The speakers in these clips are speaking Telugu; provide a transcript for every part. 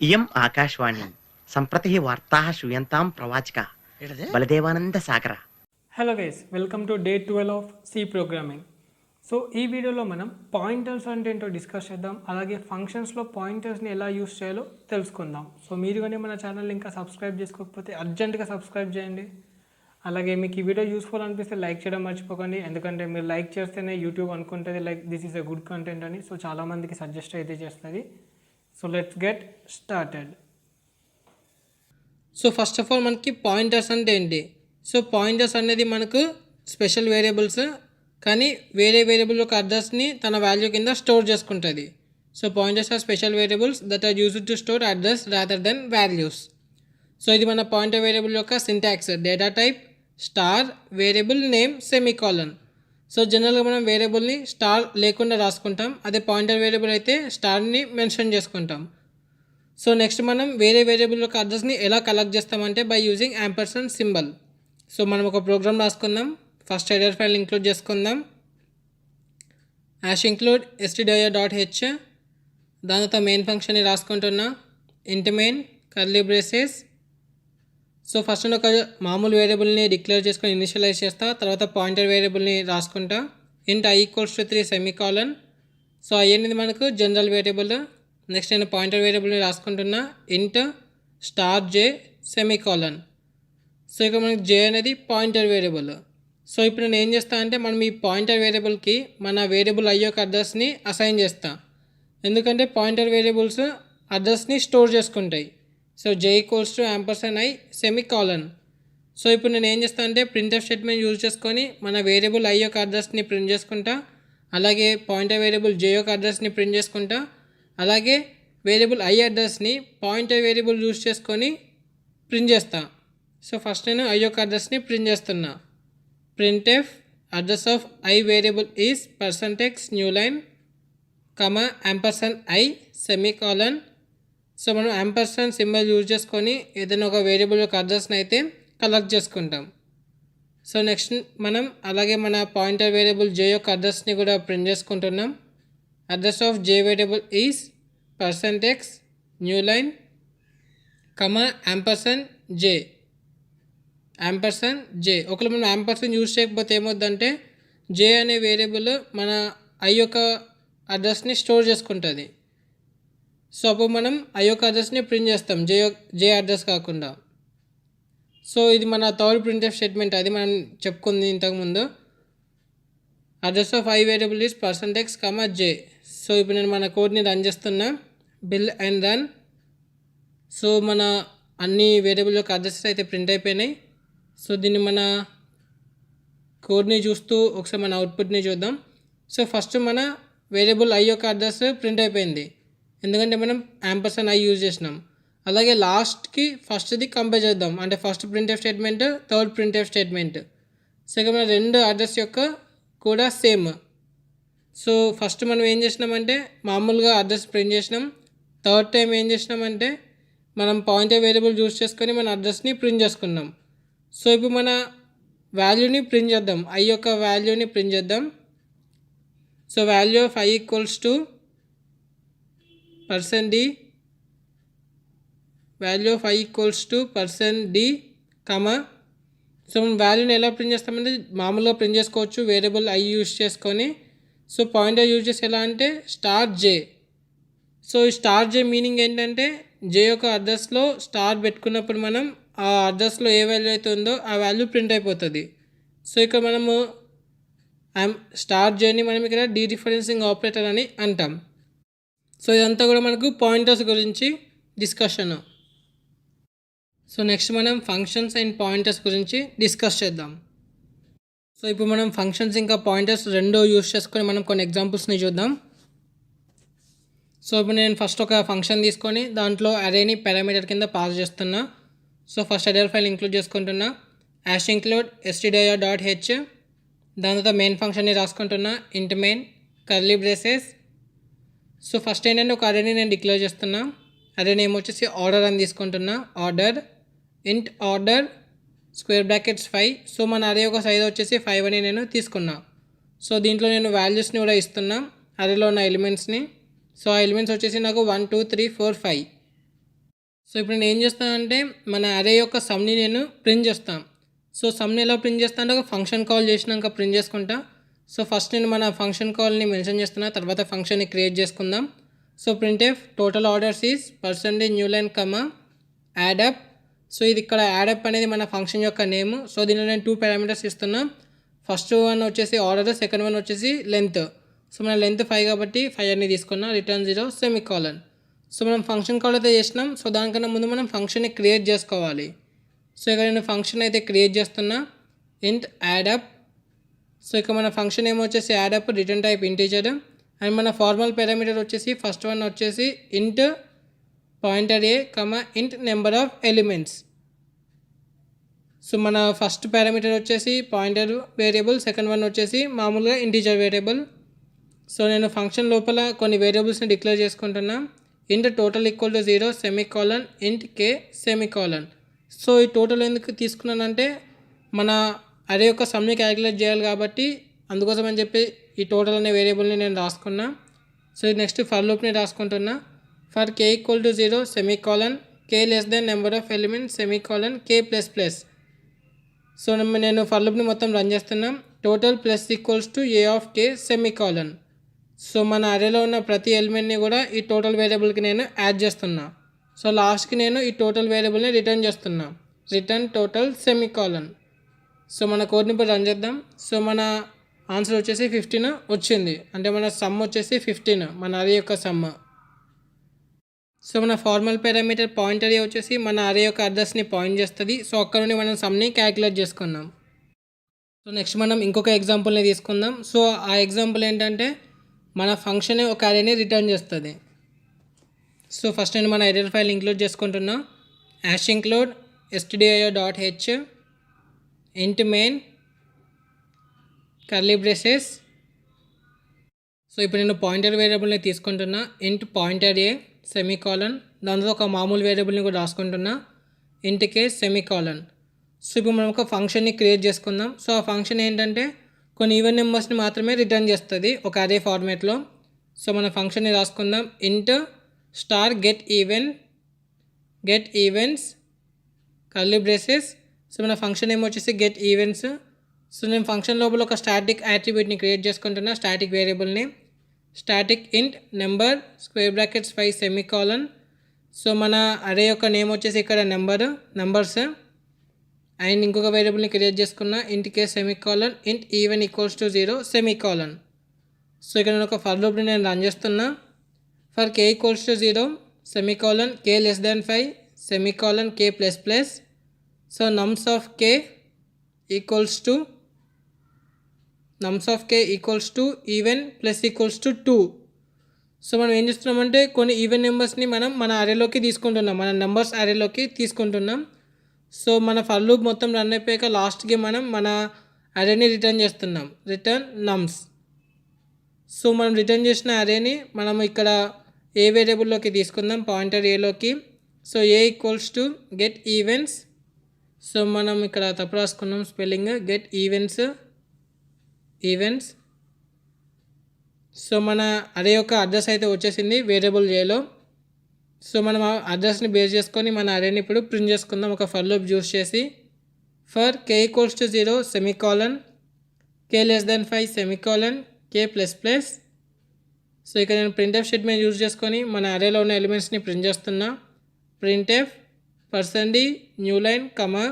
इयम् आकाशवाणी सम्प्रति वार्ताः श्रूयन्तां प्रवाचकः बलदेवानन्दसागरः। Hello guys, welcome to day 12 of C programming. So ఈ వీడియోలో మనం పాయింటర్స్ అంటే ఏంటో డిస్కస్ చేద్దాం, అలాగే ఫంక్షన్స్లో పాయింటర్స్ని ఎలా యూస్ చేయాలో తెలుసుకుందాం. సో మీరు కానీ మన ఛానల్ ఇంకా సబ్స్క్రైబ్ చేసుకోకపోతే అర్జెంటుగా సబ్స్క్రైబ్ చేయండి. అలాగే మీకు ఈ వీడియో యూస్ఫుల్ అనిపిస్తే లైక్ చేయడం మర్చిపోకండి, ఎందుకంటే మీరు లైక్ చేస్తేనే యూట్యూబ్ అనుకుంటుంది like this is a good content అని. సో చాలామందికి సజెస్ట్ అయితే చేస్తుంది. So let's get started. So first of all మనకి పాయింటర్స్ అంటే ఏంటి? సో పాయింటర్స్ అనేది మనకు స్పెషల్ వేరియబుల్స్, కానీ వేరే వేరియబుల్ యొక్క అడ్రస్ని తన వాల్యూ కింద స్టోర్ చేసుకుంటుంది. So pointers are special variables that are used to store address rather than values. So ఇది మన పాయింటర్ వేరియబుల్ యొక్క syntax. Data type star, variable name semicolon. So జనరల్గా మనం వేరియబుల్ని స్టార్ లేకుండా రాసుకుంటాం, అదే పాయింటర్ వేరియబుల్ అయితే స్టార్ని మెన్షన్ చేసుకుంటాం. సో నెక్స్ట్ మనం వేరే వేరియబుల్ యొక్క అడ్రస్ని ఎలా కలెక్ట్ చేస్తామంటే by using ampersand symbol. So మనం ఒక ప్రోగ్రామ్ రాసుకుందాం. ఫస్ట్ హెడర్ ఫైల్ ఇంక్లూడ్ చేసుకుందాం. Hash include stdio.h. దాని తర్వాత మెయిన్ ఫంక్షన్ని రాసుకుంటున్నా. Int main curly braces. So first నేను ఒక మామూలు వేరియబుల్ని డిక్లేర్ చేసుకొని ఇనిషియలైజ్ చేస్తా, తర్వాత పాయింటర్ వేరియబుల్ని రాసుకుంటా. ఇంట్ i = 3 సెమీకాలన్. సో i అనేది మనకు జనరల్ వేరియబుల్. నెక్స్ట్ నేను పాయింటర్ వేరియబుల్ని రాసుకుంటున్నా. ఇంట్ స్టార్ j సెమీకాలన్. సో ఇక్కడ మనకి j అనేది పాయింటర్ వేరియబుల్. సో ఇప్పుడు నేను ఏం చేస్తా అంటే మనం ఈ పాయింటర్ వేరియబుల్కి మన వేరియబుల్ i యొక్క అడ్రస్ని అసైన్ చేస్తా, ఎందుకంటే పాయింటర్ వేరియబుల్స్ అడ్రస్ని స్టోర్ చేసుకుంటాయి. So j = $i semicolon. So ఇప్పుడు నేను ఏం చేస్తా అంటే ప్రింట్ఎఫ్ స్టేట్మెంట్ యూజ్ చేసుకొని మన వేరియబుల్ i యొక్క అడ్రస్ని ప్రింట్ చేసుకుంటా, అలాగే పాయింటర్ వేరియబుల్ j యొక్క అడ్రస్ని ప్రింట్ చేసుకుంటా, అలాగే వేరియబుల్ i అడ్రస్ని పాయింటర్ వేరియబుల్ యూజ్ చేసుకొని ప్రింట్ చేస్తా. సో ఫస్ట్ నేను i యొక్క అడ్రస్ని ప్రింట్ చేస్తున్నా. Printf address of i variable is %x new line $i semicolon. So మనం యాంపర్సండ్ సింబల్ యూజ్ చేసుకొని ఏదైనా ఒక వేరియబుల్ యొక్క అడ్రస్ని అయితే కలెక్ట్ చేసుకుంటాం. సో నెక్స్ట్ మనం అలాగే మన పాయింటర్ వేరియబుల్ j యొక్క అడ్రస్ని కూడా ప్రింట్ చేసుకుంటున్నాం. Address of j variable is %x new line j. ఒకవేళ మనం యాంపర్సండ్ యూజ్ చేయకపోతే ఏమవుద్దంటే j అనే వేరియబుల్ మన i యొక్క అడ్రస్ని స్టోర్ చేసుకుంటుంది. సో అప్పుడు మనం i యొక్క అడ్రస్ని ప్రింట్ చేస్తాం, j అడ్రస్ కాకుండా. సో ఇది మన థర్డ్ ప్రింట్ఎఫ్ స్టేట్మెంట్, అది మనం చెప్పుకుంది ఇంతకుముందు. Address of i variable is %x, j. So ఇప్పుడు నేను మన కోడ్ని రన్ చేస్తున్నా. Bill and run. సో మన అన్ని వేరియబుల్ యొక్క అడ్రసెస్ అయితే ప్రింట్ అయిపోయినాయి. సో దీన్ని మన కోడ్ని చూస్తూ ఒకసారి మన అవుట్పుట్ని చూద్దాం. సో ఫస్ట్ మన వేరియబుల్ i యొక్క అడ్రస్ ప్రింట్ అయిపోయింది, ఎందుకంటే మనం యాంపర్సండ్ i యూజ్ చేసినాం. అలాగే లాస్ట్కి ఫస్ట్ది కంపేర్ చేద్దాం, అంటే first printf statement, third printf statement. So ఇక మన రెండు అడ్రస్ యొక్క కూడా సేమ్. సో ఫస్ట్ మనం ఏం చేసినామంటే మామూలుగా అడ్రస్ ప్రింట్ చేసినాం. థర్డ్ టైం ఏం చేసినామంటే మనం పాయింటర్ వేరియబుల్ యూజ్ చేసుకొని మన అడ్రస్ని ప్రింట్ చేసుకున్నాం. సో ఇప్పుడు మన వాల్యూని ప్రింట్ చేద్దాం, i యొక్క వాల్యూని ప్రింట్ చేద్దాం. So value of i = %d, value of i = %d, so మనం వాల్యూని ఎలా ప్రింట్ చేస్తామంటే మామూలుగా ప్రింట్ చేసుకోవచ్చు వేరియబుల్ i యూజ్ చేసుకొని. సో పాయింటర్ యూజ్ చేసి ఎలా అంటే స్టార్ j. సో ఈ స్టార్ j మీనింగ్ ఏంటంటే j యొక్క అడ్రస్లో స్టార్ పెట్టుకున్నప్పుడు మనం ఆ అడ్రస్లో ఏ వాల్యూ అయితే ఉందో ఆ వాల్యూ ప్రింట్ అయిపోతుంది. సో ఇక్కడ మనము స్టార్ jని మనం ఇక్కడ డీరిఫరెన్సింగ్ ఆపరేటర్ అని అంటాం. సో ఇదంతా కూడా మనకు పాయింటర్స్ గురించి డిస్కషన్. సో నెక్స్ట్ మనం ఫంక్షన్స్ అండ్ పాయింటర్స్ గురించి డిస్కస్ చేద్దాం. సో ఇప్పుడు మనం ఫంక్షన్స్ ఇంకా పాయింటర్స్ రెండో యూస్ చేసుకొని మనం కొన్ని ఎగ్జాంపుల్స్ని చూద్దాం. సో ఇప్పుడు నేను ఫస్ట్ ఒక ఫంక్షన్ తీసుకొని దాంట్లో అరేని పారామీటర్ కింద పాస్ చేస్తున్నా. So first header file include చేసుకుంటున్నా. Hash include stdio.h. దాని తర్వాత మెయిన్ ఫంక్షన్ని రాసుకుంటున్నా. Int main curly braces. So first ఏంటంటే ఒక అరేని నేను డిక్లేర్ చేస్తున్నా. అరే నేమ్ వచ్చేసి ఆర్డర్ అని తీసుకుంటున్నా. ఆర్డర్ ఇంట్ ఆర్డర్ (5). సో మన అరే ఒక సైజ్ వచ్చేసి 5 అని నేను తీసుకున్నా. సో దీంట్లో నేను వాల్యూస్ని కూడా ఇస్తున్నా, అరేలో ఉన్న ఎలిమెంట్స్ని. సో ఆ ఎలిమెంట్స్ వచ్చేసి నాకు 1 2 3 4 5. సో ఇప్పుడు నేను ఏం చేస్తానంటే మన అరే యొక్క సమ్ని నేను ప్రింట్ చేస్తాను. సో సమ్ని ఎలా ప్రింట్ చేస్తా అంటే ఒక ఫంక్షన్ కాల్ చేసినాక ప్రింట్ చేసుకుంటా. సో ఫస్ట్ నేను మన ఫంక్షన్ కాల్ని మెన్షన్ చేస్తున్నా, తర్వాత ఫంక్షన్ని క్రియేట్ చేసుకుందాం. So printf total orders is percentage new line comma add up. So ఇది ఇక్కడ యాడప్ అనేది మన ఫంక్షన్ యొక్క నేమ్. సో దీనిలో నేను 2 పారామీటర్స్ ఇస్తున్నా. ఫస్ట్ వన్ వచ్చేసి ఆర్డర్, సెకండ్ వన్ వచ్చేసి లెంత్. సో మన లెంత్ 5 కాబట్టి 5 అని తీసుకున్నా. Return 0 semicolon. సో మనం ఫంక్షన్ కాల్ అయితే చేసినాం. సో దానికన్నా ముందు మనం ఫంక్షన్ని క్రియేట్ చేసుకోవాలి. సో ఇక్కడ నేను ఫంక్షన్ అయితే క్రియేట్ చేస్తున్నా, ఇంట్ యాడప్. సో ఇక మన ఫంక్షన్ ఏమో వచ్చేసి add up, return type integer. And మన ఫార్మల్ పారామీటర్ వచ్చేసి ఫస్ట్ వన్ వచ్చేసి ఇంట్ పాయింటర్ ఏ కమా ఇంట్ నెంబర్ ఆఫ్ ఎలిమెంట్స్. సో మన ఫస్ట్ పారామీటర్ వచ్చేసి పాయింటర్ వేరియబుల్, సెకండ్ వన్ వచ్చేసి మామూలుగా ఇంటీజర్ వేరియబుల్. సో నేను ఫంక్షన్ లోపల కొన్ని వేరియబుల్స్ని డిక్లేర్ చేసుకుంటున్నా. ఇంట్ టోటల్ ఈక్వల్ టు 0 సెమికాలన్ ఇంట్ కే సెమికాలన్. సో ఈ టోటల్ ఎందుకు తీసుకున్నానంటే మన అరే యొక్క సమ్ని క్యాలిక్యులేట్ చేయాలి కాబట్టి అందుకోసం అని చెప్పి ఈ టోటల్ అనే వేరియబుల్ని నేను రాసుకున్నా. సో నెక్స్ట్ ఫర్ లూప్ని రాసుకుంటున్నా. For k equal to 0 semicolon k less than number of elements semicolon k plus plus. So నేను ఫర్ లూప్ని మొత్తం రన్ చేస్తున్నా. Total plus equals to a of k semicolon. So మన అరేలో ఉన్న ప్రతి ఎలిమెంట్ని కూడా ఈ టోటల్ వేరియబుల్కి నేను యాడ్ చేస్తున్నా. సో లాస్ట్కి నేను ఈ టోటల్ వేరియబుల్ని రిటర్న్ చేస్తున్నా, రిటర్న్ టోటల్ సెమికాలన్. సో మన కోడ్ని ఇప్పుడు రన్ చేద్దాం. సో మన ఆన్సర్ వచ్చేసి 15 వచ్చింది, అంటే మన సమ్ వచ్చేసి 15, మన అరే యొక్క సమ్. సో మన ఫార్మల్ పారామీటర్ పాయింటర్ వచ్చేసి మన అరే యొక్క అడ్రస్ని పాయింట్ చేస్తుంది. సో అక్కడ నుండి మనం సమ్ని క్యాలిక్యులేట్ చేసుకున్నాం. సో నెక్స్ట్ మనం ఇంకొక ఎగ్జాంపుల్ని తీసుకుందాం. సో ఆ ఎగ్జాంపుల్ ఏంటంటే మన ఫంక్షన్ ఒక అరేని రిటర్న్ చేస్తుంది. సో ఫస్ట్ నేను మన ఎర్రర్ ఫైల్ ఇంక్లూడ్ చేసుకుంటున్నా. యాష్ ఇంక్లూడ్ stdio.h ఇంట్ మెయిన్ కర్లీ బ్రేసెస్. సో ఇప్పుడు నేను పాయింటర్ వేరియబుల్ని తీసుకుంటున్నా, ఇంట్ పాయింటర్ ఏ సెమికాలన్. దాంతో ఒక మామూలు వేరియబుల్ని కూడా రాసుకుంటున్నా, ఇంట్ కే సెమికాలన్. సో ఇప్పుడు మనం ఒక ఫంక్షన్ని క్రియేట్ చేసుకుందాం. సో ఆ ఫంక్షన్ ఏంటంటే కొన్ని ఈవెన్ నెంబర్స్ని మాత్రమే రిటర్న్ చేస్తుంది ఒక అరే ఫార్మేట్లో. సో మన ఫంక్షన్ని రాసుకుందాం, ఇంట్ star get events curly braces. So మన ఫంక్షన్ ఏమో వచ్చేసి గెట్ ఈవెంట్స్. సో నేను ఫంక్షన్ లోపల ఒక స్టాటిక్ యాట్రిబ్యూట్ని క్రియేట్ చేసుకుంటున్నా, స్టాటిక్ వేరియబుల్ని. స్టాటిక్ ఇంట్ number square brackets 5 semicolon. So మన అరే యొక్క నేమ్ వచ్చేసి ఇక్కడ నంబర్స్. అండ్ ఇంకొక వేరియబుల్ని క్రియేట్ చేసుకున్నా, ఇంట్ కే సెమికాలన్ ఇంట్ even equals to 0 semicolon. So ఇక్కడ నేను ఒక ఫర్ లూప్ని నేను రన్ చేస్తున్నా. For k equals to 0 semicolon k less than 5 semicolon k plus plus. So నమ్స్ of K equals to even plus equals to 2. So మనం ఏం చేస్తున్నామంటే కొన్ని ఈవెన్ నెంబర్స్ని మనం మన అరేలోకి తీసుకుంటున్నాం, మన నెంబర్స్ అరేలోకి తీసుకుంటున్నాం. సో మన ఫర్ లూప్ మొత్తం రన్ అయిపోయాక లాస్ట్కి మనం మన అరేని రిటర్న్ చేస్తున్నాం, రిటర్న్ నమ్స్. సో మనం రిటర్న్ చేసిన అరేని మనం ఇక్కడ ఏ వేరియబుల్లోకి తీసుకుందాం, పాయింటర్ ఏలోకి. So a equals to get events. So మనం ఇక్కడ తప్పు రాసుకున్నాం స్పెల్లింగ్, గెట్ ఈవెంట్స్. సో మన అరే యొక్క అడ్రస్ అయితే వచ్చేసింది వేరియబుల్ ఏలో. సో మనం ఆ అడ్రస్ని బేస్ చేసుకొని మన అరేని ఇప్పుడు ప్రింట్ చేసుకుందాం ఒక ఫర్ లూప్ యూస్ చేసి. For k equals to 0 semicolon k less than 5 semicolon k plus plus. So ఇక్కడ నేను ప్రింట్ఎఫ్ స్టేట్మెంట్ యూజ్ చేసుకొని మన అరేలో ఉన్న ఎలిమెంట్స్ని ప్రింట్ చేస్తున్నా. Printf percent d new line comma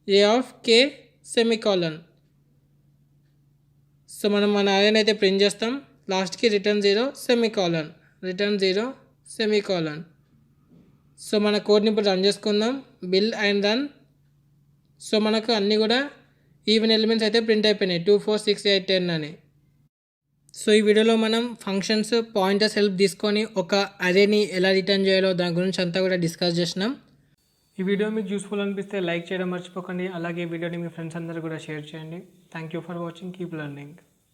a of k semicolon. So మనం మన అరేని అయితే ప్రింట్ చేస్తాం, లాస్ట్కి రిటర్న్ 0 సెమికాలన్. సో మన కోడ్ని ఇప్పుడు రన్ చేసుకుందాం, బిల్డ్ అండ్ రన్. సో మనకు అన్నీ కూడా ఈవెన్ ఎలిమెంట్స్ అయితే ప్రింట్ అయిపోయినాయి 2 4 6 8 10 అని. సో ఈ వీడియోలో మనం ఫంక్షన్స్ పాయింటర్స్ హెల్ప్ తీసుకొని ఒక అరేని ఎలా రిటర్న్ చేయాలో దాని గురించి అంతా కూడా డిస్కస్ చేసినాం. ఈ వీడియో మీకు యూస్ఫుల్ అనిపిస్తే లైక్ చేయడం మర్చిపోకండి. అలాగే వీడియోని మీ ఫ్రెండ్స్ అందరూ కూడా షేర్ చేయండి. Thank you for watching, keep learning.